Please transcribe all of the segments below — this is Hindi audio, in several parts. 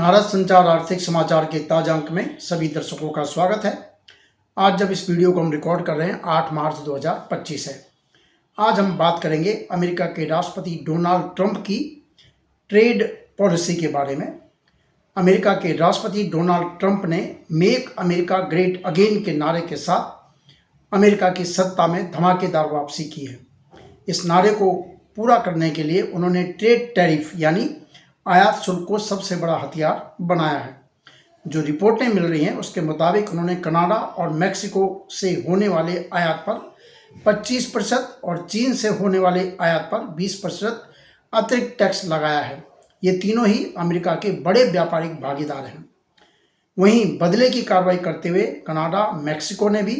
भारत संचार आर्थिक समाचार के ताजा अंक में सभी दर्शकों का स्वागत है। आज जब इस वीडियो को हम रिकॉर्ड कर रहे हैं 8 मार्च 2025 है। आज हम बात करेंगे अमेरिका के राष्ट्रपति डोनाल्ड ट्रंप की ट्रेड पॉलिसी के बारे में। अमेरिका के राष्ट्रपति डोनाल्ड ट्रंप ने मेक अमेरिका ग्रेट अगेन के नारे के साथ अमेरिका की सत्ता में धमाकेदार वापसी की है। इस नारे को पूरा करने के लिए उन्होंने ट्रेड टैरिफ यानी आयात शुल्क को सबसे बड़ा हथियार बनाया है। जो रिपोर्टें मिल रही हैं उसके मुताबिक उन्होंने कनाडा और मैक्सिको से होने वाले आयात पर 25% और चीन से होने वाले आयात पर 20% अतिरिक्त टैक्स लगाया है। ये तीनों ही अमेरिका के बड़े व्यापारिक भागीदार हैं। वहीं बदले की कार्रवाई करते हुए कनाडा, मैक्सिको ने भी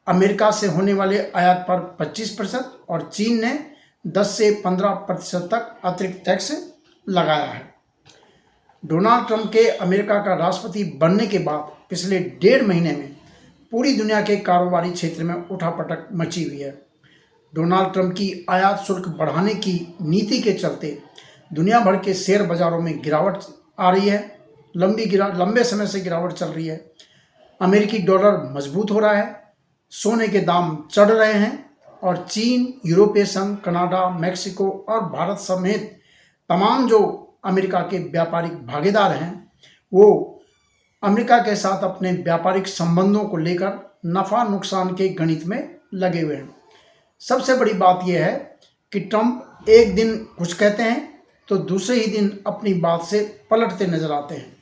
अमेरिका से होने वाले आयात पर 25% और चीन ने 10 से 15% तक अतिरिक्त टैक्स लगाया है। डोनाल्ड ट्रंप के अमेरिका का राष्ट्रपति बनने के बाद पिछले 1.5 महीने में पूरी दुनिया के कारोबारी क्षेत्र में उठापटक मची हुई है। डोनाल्ड ट्रंप की आयात शुल्क बढ़ाने की नीति के चलते दुनिया भर के शेयर बाजारों में गिरावट आ रही है। लंबे समय से गिरावट चल रही है। अमेरिकी डॉलर मजबूत हो रहा है, सोने के दाम चढ़ रहे हैं और चीन, यूरोपीय संघ, कनाडा, मैक्सिको और भारत समेत तमाम जो अमेरिका के व्यापारिक भागीदार हैं वो अमेरिका के साथ अपने व्यापारिक संबंधों को लेकर नफ़ा नुकसान के गणित में लगे हुए हैं। सबसे बड़ी बात यह है कि ट्रंप एक दिन कुछ कहते हैं तो दूसरे ही दिन अपनी बात से पलटते नजर आते हैं।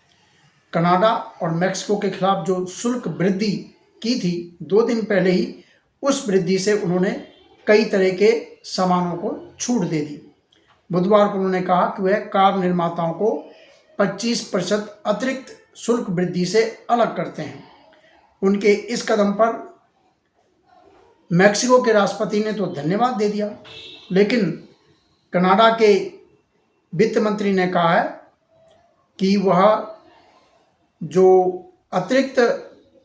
कनाडा और मैक्सिको के खिलाफ जो शुल्क वृद्धि की थी 2 दिन पहले ही, उस वृद्धि से उन्होंने कई तरह के सामानों को छूट दे दी। बुधवार को उन्होंने कहा कि वह कार निर्माताओं को 25% अतिरिक्त शुल्क वृद्धि से अलग करते हैं। उनके इस कदम पर मैक्सिको के राष्ट्रपति ने तो धन्यवाद दे दिया, लेकिन कनाडा के वित्त मंत्री ने कहा है कि वह जो अतिरिक्त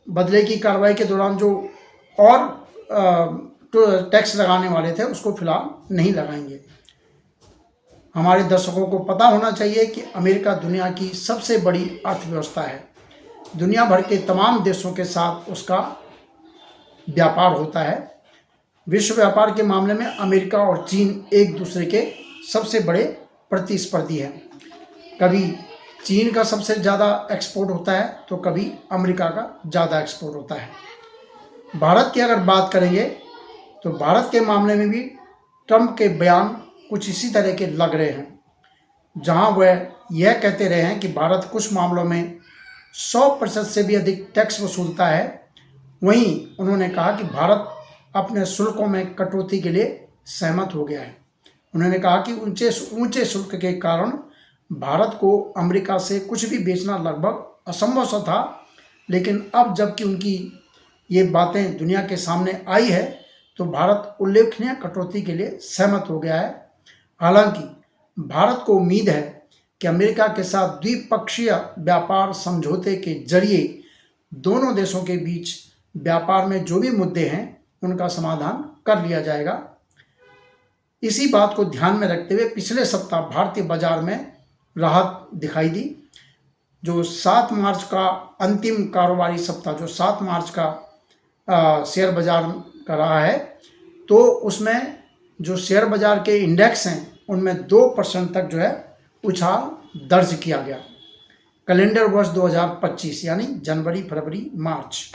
बदले की कार्रवाई के दौरान जो और टैक्स लगाने वाले थे उसको फिलहाल नहीं लगाएंगे। हमारे दर्शकों को पता होना चाहिए कि अमेरिका दुनिया की सबसे बड़ी अर्थव्यवस्था है। दुनिया भर के तमाम देशों के साथ उसका व्यापार होता है। विश्व व्यापार के मामले में अमेरिका और चीन एक दूसरे के सबसे बड़े प्रतिस्पर्धी हैं। कभी चीन का सबसे ज़्यादा एक्सपोर्ट होता है तो कभी अमेरिका का ज़्यादा एक्सपोर्ट होता है। भारत की अगर बात करेंगे तो भारत के मामले में भी ट्रंप के बयान कुछ इसी तरह के लग रहे हैं, जहां वह यह कहते रहे हैं कि भारत कुछ मामलों में 100% से भी अधिक टैक्स वसूलता है। वहीं उन्होंने कहा कि भारत अपने शुल्कों में कटौती के लिए सहमत हो गया है। उन्होंने कहा कि ऊंचे शुल्क के कारण भारत को अमेरिका से कुछ भी बेचना लगभग असंभव सा था, लेकिन अब जबकि उनकी ये बातें दुनिया के सामने आई है तो भारत उल्लेखनीय कटौती के लिए सहमत हो गया है। हालांकि भारत को उम्मीद है कि अमेरिका के साथ द्विपक्षीय व्यापार समझौते के जरिए दोनों देशों के बीच व्यापार में जो भी मुद्दे हैं उनका समाधान कर लिया जाएगा। इसी बात को ध्यान में रखते हुए पिछले सप्ताह भारतीय बाजार में राहत दिखाई दी। जो 7 मार्च का अंतिम कारोबारी सप्ताह, जो 7 मार्च का शेयर बाजार का रहा है, तो उसमें जो शेयर बाजार के इंडेक्स हैं उनमें 2% तक जो है उछाल दर्ज किया गया। कैलेंडर वर्ष 2025 यानी जनवरी, फरवरी, मार्च,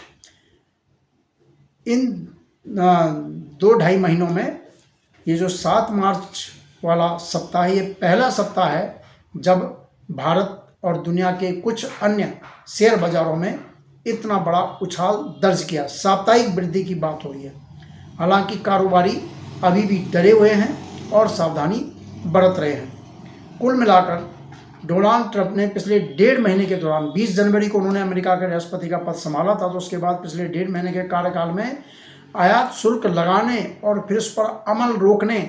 इन 2-2.5 महीनों में ये जो 7 मार्च वाला सप्ताह है, ये पहला सप्ताह है जब भारत और दुनिया के कुछ अन्य शेयर बाजारों में इतना बड़ा उछाल दर्ज किया। साप्ताहिक वृद्धि की बात हो रही है। हालांकि कारोबारी अभी भी डरे हुए हैं और सावधानी बरत रहे हैं। कुल मिलाकर डोनाल्ड ट्रंप ने पिछले 1.5 महीने के दौरान 20 जनवरी को उन्होंने अमेरिका के राष्ट्रपति का पद संभाला था, तो उसके बाद पिछले 1.5 महीने के कार्यकाल में आयात शुल्क लगाने और फिर उस पर अमल रोकने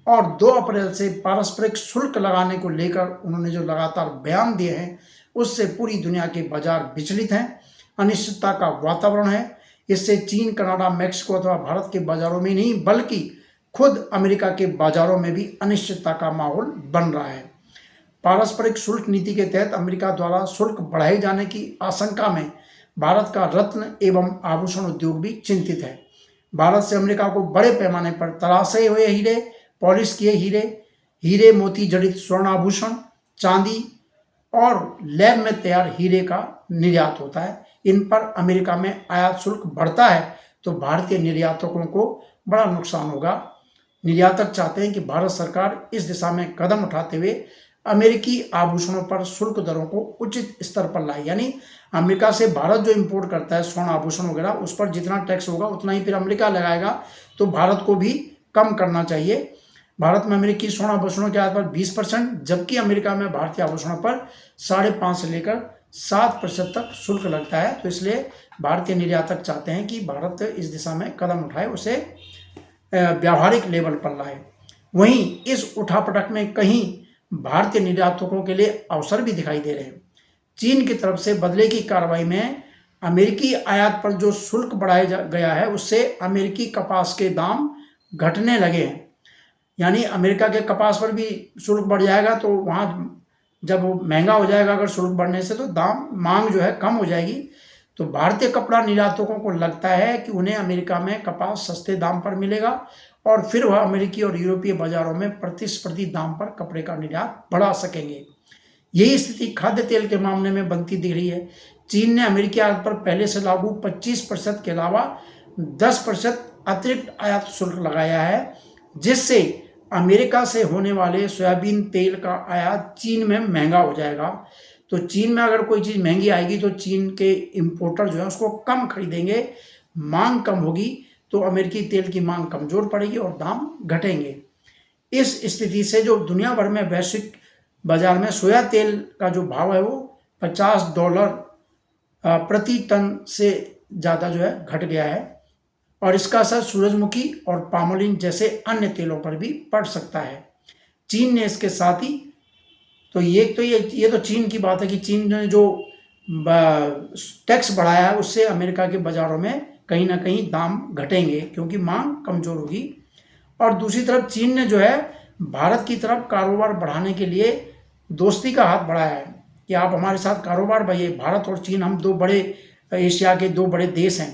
और 2 अप्रैल से पारस्परिक शुल्क लगाने को लेकर उन्होंने जो लगातार बयान दिए हैं उससे पूरी दुनिया के बाजार विचलित हैं। अनिश्चितता का वातावरण है। इससे चीन, कनाडा, मैक्सिको अथवा भारत के बाजारों में नहीं बल्कि खुद अमेरिका के बाजारों में भी अनिश्चितता का माहौल बन रहा है। पारस्परिक शुल्क नीति के तहत अमेरिका द्वारा शुल्क बढ़ाए जाने की आशंका में भारत का रत्न एवं आभूषण उद्योग भी चिंतित है। भारत से अमेरिका को बड़े पैमाने पर तराशे हुए हीरे, पॉलिश किए हीरे, हीरे मोती जड़ित स्वर्ण आभूषण, चांदी और लैब में तैयार हीरे का निर्यात होता है। इन पर अमेरिका में आयात शुल्क बढ़ता है तो भारतीय निर्यातकों को बड़ा नुकसान होगा। निर्यातक चाहते हैं कि भारत सरकार इस दिशा में कदम उठाते हुए अमेरिकी आभूषणों पर शुल्क दरों को उचित स्तर पर लाए। यानी अमेरिका से भारत जो इंपोर्ट करता है स्वर्ण आभूषण वगैरह, उस पर जितना टैक्स होगा उतना ही फिर अमेरिका लगाएगा, तो भारत को भी कम करना चाहिए। भारत में अमेरिकी स्वर्ण आभूषणों के आधार पर 20%, जबकि अमेरिका में भारतीय आभूषणों पर 5.5 से लेकर 7% तक शुल्क लगता है। तो इसलिए भारतीय निर्यातक चाहते हैं कि भारत इस दिशा में कदम उठाए, उसे व्यावहारिक लेवल पर लाए। वहीं इस उठापटक में कहीं भारतीय निर्यातकों के लिए अवसर भी दिखाई दे रहे हैं। चीन की तरफ से बदले की कार्रवाई में अमेरिकी आयात पर जो शुल्क बढ़ाया गया है, उससे अमेरिकी कपास के दाम घटने लगे हैं। यानी अमेरिका के कपास पर भी शुल्क बढ़ जाएगा, तो वहाँ जब वो महंगा हो जाएगा, अगर शुल्क बढ़ने से, तो मांग जो है कम हो जाएगी। तो भारतीय कपड़ा निर्यातकों को लगता है कि उन्हें अमेरिका में कपास सस्ते दाम पर मिलेगा और फिर वह अमेरिकी और यूरोपीय बाजारों में प्रतिस्पर्धी दाम पर कपड़े का निर्यात बढ़ा सकेंगे। यही स्थिति खाद्य तेल के मामले में बनती दिख रही है। चीन ने अमेरिकी आयात पर पहले से लागू 25% के अलावा 10% अतिरिक्त आयात शुल्क लगाया है, जिससे अमेरिका से होने वाले सोयाबीन तेल का आयात चीन में महंगा हो जाएगा। तो चीन में अगर कोई चीज़ महंगी आएगी तो चीन के इंपोर्टर जो है उसको कम खरीदेंगे, मांग कम होगी, तो अमेरिकी तेल की मांग कमज़ोर पड़ेगी और दाम घटेंगे। इस स्थिति से जो दुनिया भर में वैश्विक बाजार में सोया तेल का जो भाव है वो $50 प्रति टन से ज़्यादा जो है घट गया है, और इसका असर सूरजमुखी और पामोलिन जैसे अन्य तेलों पर भी पड़ सकता है। चीन ने इसके साथ ही ये तो चीन की बात है कि चीन ने जो टैक्स बढ़ाया है उससे अमेरिका के बाज़ारों में कहीं ना कहीं दाम घटेंगे, क्योंकि मांग कमज़ोर होगी। और दूसरी तरफ चीन ने जो है भारत की तरफ कारोबार बढ़ाने के लिए दोस्ती का हाथ बढ़ाया है कि आप हमारे साथ कारोबार बढ़ाइए। भारत और चीन, हम एशिया के दो बड़े देश हैं।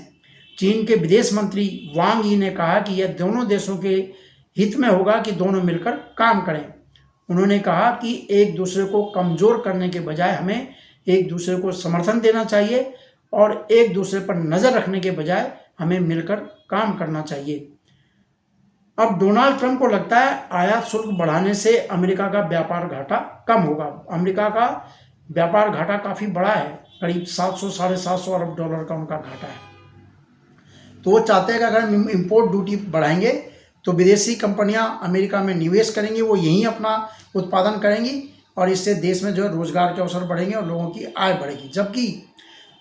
चीन के विदेश मंत्री वांग यी ने कहा कि यह दोनों देशों के हित में होगा कि दोनों मिलकर काम करें। उन्होंने कहा कि एक दूसरे को कमज़ोर करने के बजाय हमें एक दूसरे को समर्थन देना चाहिए और एक दूसरे पर नज़र रखने के बजाय हमें मिलकर काम करना चाहिए। अब डोनाल्ड ट्रंप को लगता है आयात शुल्क बढ़ाने से अमेरिका का व्यापार घाटा कम होगा। अमेरिका का व्यापार घाटा काफ़ी बड़ा है, करीब 700-750 अरब डॉलर का उनका घाटा है। तो वो चाहते हैं कि अगर हम इम्पोर्ट ड्यूटी बढ़ाएंगे तो विदेशी कंपनियां अमेरिका में निवेश करेंगी, वो यहीं अपना उत्पादन करेंगी और इससे देश में जो है रोजगार के अवसर बढ़ेंगे और लोगों की आय बढ़ेगी। जबकि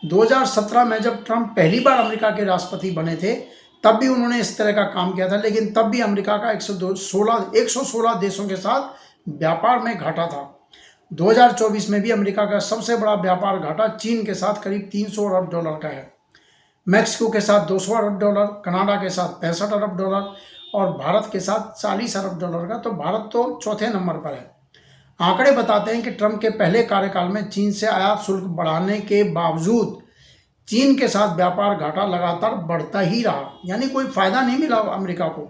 2017 में जब ट्रंप पहली बार अमेरिका के राष्ट्रपति बने थे तब भी उन्होंने इस तरह का काम किया था, लेकिन तब भी अमेरिका का 116 देशों के साथ व्यापार में घाटा था। 2024 में भी अमेरिका का सबसे बड़ा व्यापार घाटा चीन के साथ करीब 300 अरब डॉलर का है, मैक्सिको के साथ 200 अरब डॉलर, कनाडा के साथ 65 अरब डॉलर और भारत के साथ 40 अरब डॉलर का। तो भारत तो चौथे नंबर पर है। आंकड़े बताते हैं कि ट्रंप के पहले कार्यकाल में चीन से आयात शुल्क बढ़ाने के बावजूद चीन के साथ व्यापार घाटा लगातार बढ़ता ही रहा, यानी कोई फायदा नहीं मिला अमेरिका को।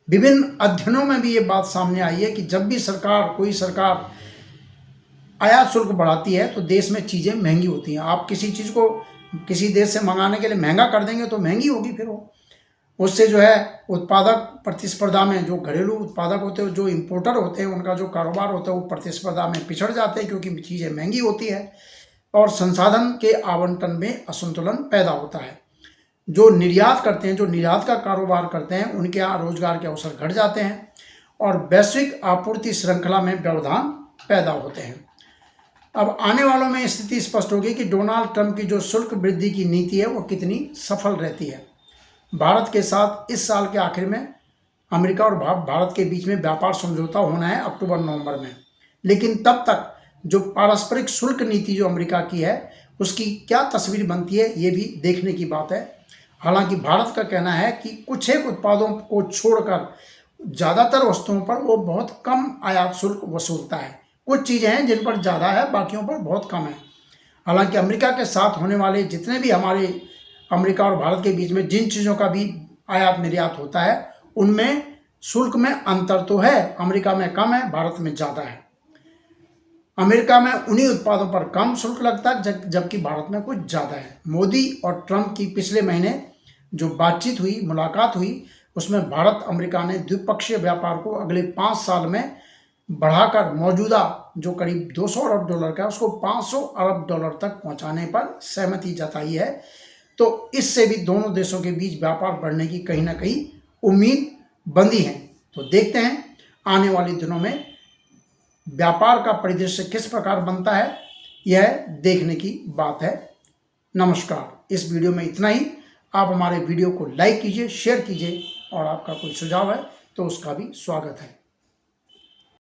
विभिन्न अध्ययनों में भी ये बात सामने आई है कि जब भी कोई सरकार आयात शुल्क बढ़ाती है तो देश में चीज़ें महंगी होती हैं। आप किसी चीज़ को किसी देश से मंगाने के लिए महंगा कर देंगे तो महंगी होगी, फिर वो उससे जो है उत्पादक प्रतिस्पर्धा में, जो घरेलू उत्पादक होते हैं, जो इंपोर्टर होते हैं, उनका जो कारोबार होता है वो प्रतिस्पर्धा में पिछड़ जाते हैं, क्योंकि चीज़ें महंगी होती है और संसाधन के आवंटन में असंतुलन पैदा होता है। जो निर्यात करते हैं, जो निर्यात का कारोबार करते हैं, उनके यहाँ रोजगार के अवसर घट जाते हैं और वैश्विक आपूर्ति श्रृंखला में व्यवधान पैदा होते हैं। अब आने वालों में स्थिति स्पष्ट होगी कि डोनाल्ड ट्रंप की जो शुल्क वृद्धि की नीति है वो कितनी सफल रहती है। भारत के साथ इस साल के आखिर में अमेरिका और भारत के बीच में व्यापार समझौता होना है अक्टूबर-नवंबर में, लेकिन तब तक जो पारस्परिक शुल्क नीति जो अमेरिका की है उसकी क्या तस्वीर बनती है ये भी देखने की बात है। हालांकि भारत का कहना है कि कुछ एक उत्पादों को छोड़कर ज़्यादातर वस्तुओं पर वो बहुत कम आयात शुल्क वसूलता है। कुछ चीज़ें हैं जिन पर ज़्यादा है, बाकियों पर बहुत कम है। हालांकि अमेरिका के साथ होने वाले जितने भी हमारे अमेरिका और भारत के बीच में जिन चीज़ों का भी आयात निर्यात होता है, उनमें शुल्क में अंतर तो है। अमेरिका में कम है, भारत में ज़्यादा है। अमेरिका में उन्हीं उत्पादों पर कम शुल्क लगता है, जबकि भारत में कुछ ज़्यादा है। मोदी और ट्रंप की पिछले महीने जो बातचीत हुई, मुलाकात हुई, उसमें भारत अमेरिका ने द्विपक्षीय व्यापार को अगले 5 साल में बढ़ाकर मौजूदा जो करीब 200 अरब डॉलर का है, उसको 500 अरब डॉलर तक पहुंचाने पर सहमति जताई है। तो इससे भी दोनों देशों के बीच व्यापार बढ़ने की कहीं ना कहीं उम्मीद बंधी है। तो देखते हैं आने वाले दिनों में व्यापार का परिदृश्य किस प्रकार बनता है, यह देखने की बात है। नमस्कार। इस वीडियो में इतना ही। आप हमारे वीडियो को लाइक कीजिए, शेयर कीजिए और आपका कोई सुझाव है तो उसका भी स्वागत है।